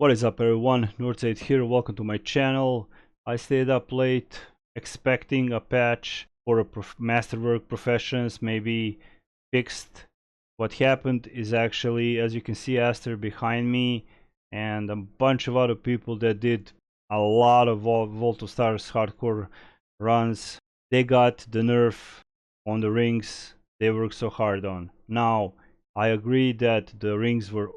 What is up everyone, Northside here, welcome to my channel. I stayed up late expecting a patch for a masterwork professions, maybe fixed. What happened is actually, as you can see, Aster behind me and a bunch of other people that did a lot of Vault of Stars hardcore runs. They got the nerf on the rings they worked so hard on. Now, I agree that the rings were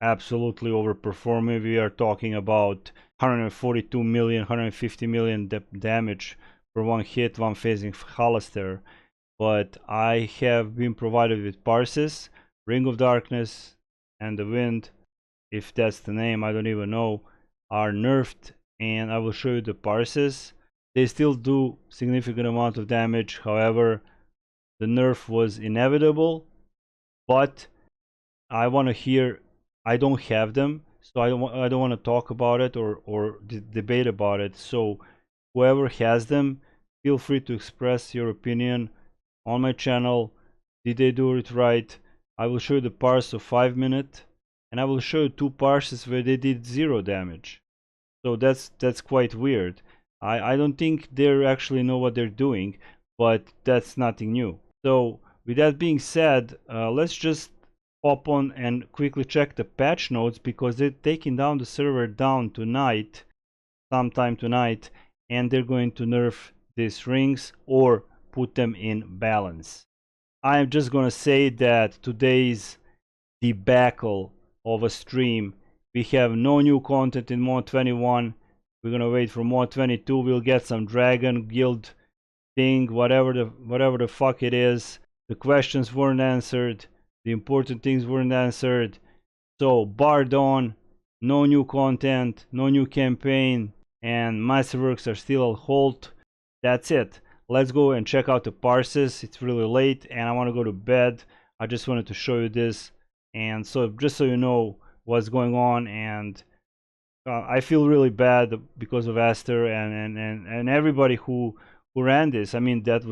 absolutely overperforming. We are talking about 142 million, 150 million damage for one hit, one phasing Aster. But I have been provided with Parses, Ring of Darkness, and the Wind, if that's the name, I don't even know, are nerfed, and I will show you the Parses. They still do significant amount of damage, however, the nerf was inevitable, but I want to hear. I don't have them, so I don't want to talk about it or debate about it. So whoever has them, feel free to express your opinion on my channel. Did they do it right? I will show you the parse of 5 minutes, and I will show you two parses where they did 0 damage. So that's quite weird. I don't think they actually know what they're doing, but that's nothing new. So with that being said, let's just hop on and quickly check the patch notes, because they're taking down the server down tonight, sometime tonight, and they're going to nerf these rings or put them in balance. I'm just gonna say that today's debacle of a stream, we have no new content in mod 21. We're gonna wait for mod 22. We'll get some dragon guild thing, whatever the fuck it is. The questions weren't answered, the important things weren't answered. So bar dawn, no new content, no new campaign, and masterworks are still on hold. That's it. Let's go and check out the parses. It's really late and I want to go to bed. I just wanted to show you this, and so just so you know what's going on. And I feel really bad because of Aster and everybody who ran this. I mean, that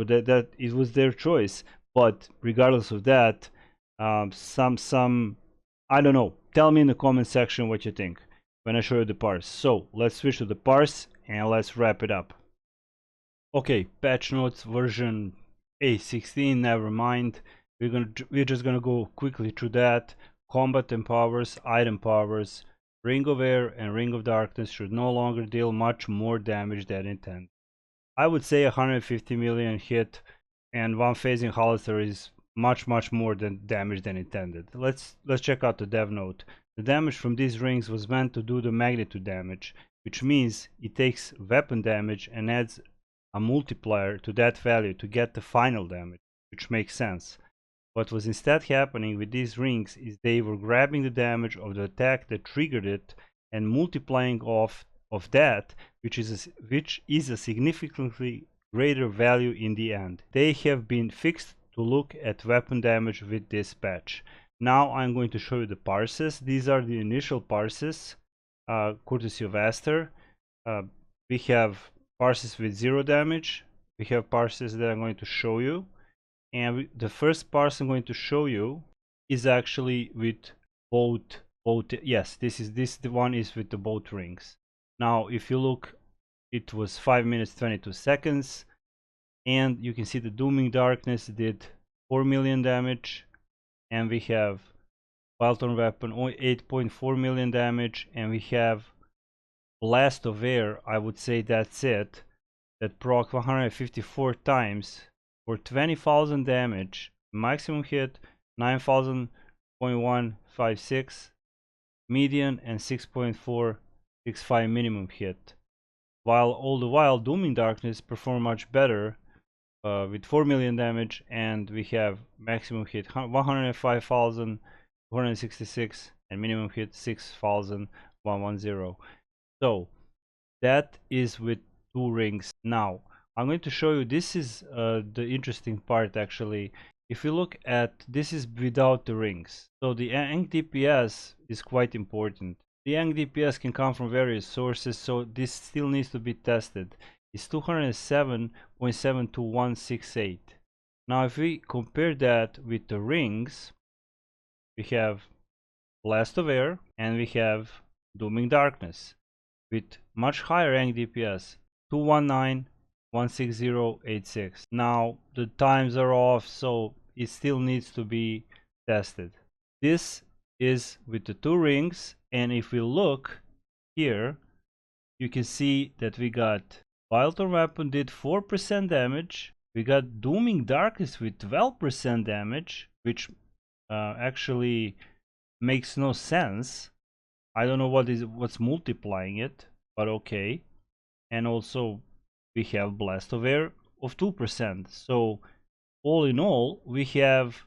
it was their choice, but regardless of that, some I don't know. Tell me in the comment section what you think when I show you the parse. So let's switch to the parse and let's wrap it up. Okay, patch notes version A16, Nevermind. We're just gonna go quickly through that. Combat and powers, item powers, Ring of Air and Ring of Darkness should no longer deal much more damage than intended. I would say 150 million hit and one phasing Hollister is much more than damage than intended. Let's check out the dev note. The damage from these rings was meant to do the magnitude damage, which means it takes weapon damage and adds a multiplier to that value to get the final damage, which makes sense. What was instead happening with these rings is they were grabbing the damage of the attack that triggered it and multiplying off of that, which is a significantly greater value in the end. They have been fixed to look at weapon damage with this patch. Now I'm going to show you the parses. These are the initial parses, courtesy of Aster. We have parses with 0 damage. We have parses that I'm going to show you. And the first parse I'm going to show you is actually with both. Yes, the one is with the both rings. Now, if you look, it was 5 minutes 22 seconds, and you can see the Dooming Darkness did 4 million damage, and we have Wildthorn Weapon 8.4 million damage, and we have Blast of Air. I would say that's it. That proc 154 times for 20,000 damage, maximum hit 9,000.156, median, and 6.465 minimum hit. While all the while Dooming Darkness perform much better with 4 million damage, and we have maximum hit 105,166 and minimum hit 6,110. So that is with 2 rings. Now I'm going to show you, this is the interesting part actually. If you look at, this is without the rings. So the Ang DPS is quite important. The Ang DPS can come from various sources, so this still needs to be tested. It's 207.72168. Now if we compare that with the rings, we have Blast of Air and we have Dooming Darkness with much higher rank DPS, 219, 16086. Now the times are off, so it still needs to be tested. This is with the 2 rings, and if we look here, you can see that we got Wildthorn Weapon did 4% damage. We got Dooming Darkness with 12% damage, which actually makes no sense. I don't know what's multiplying it, but okay. And also we have Blast of Air of 2%. So all in all, we have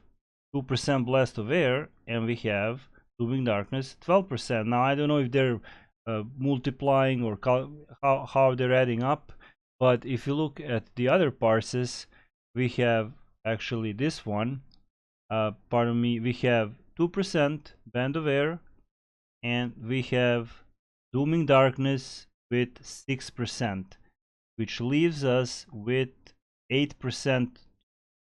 2% Blast of Air, and we have Dooming Darkness 12%. Now I don't know if they're multiplying or how they're adding up, but if you look at the other parses, we have actually this one. Pardon me, we have 2% Band of Air, and we have Dooming Darkness with 6%, which leaves us with 8%,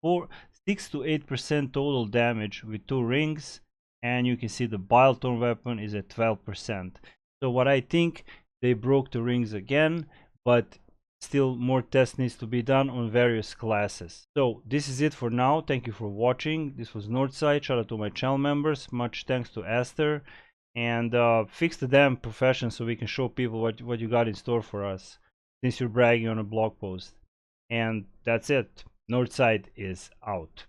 6 to 8% total damage with 2 rings, and you can see the Bilethorn weapon is at 12%. So what I think, they broke the rings again, but still more tests needs to be done on various classes. So this is it for now. Thank you for watching. This was Northside. Shout out to my channel members. Much thanks to Aster. And fix the damn profession so we can show people what you got in store for us, since you're bragging on a blog post. And that's it. Northside is out.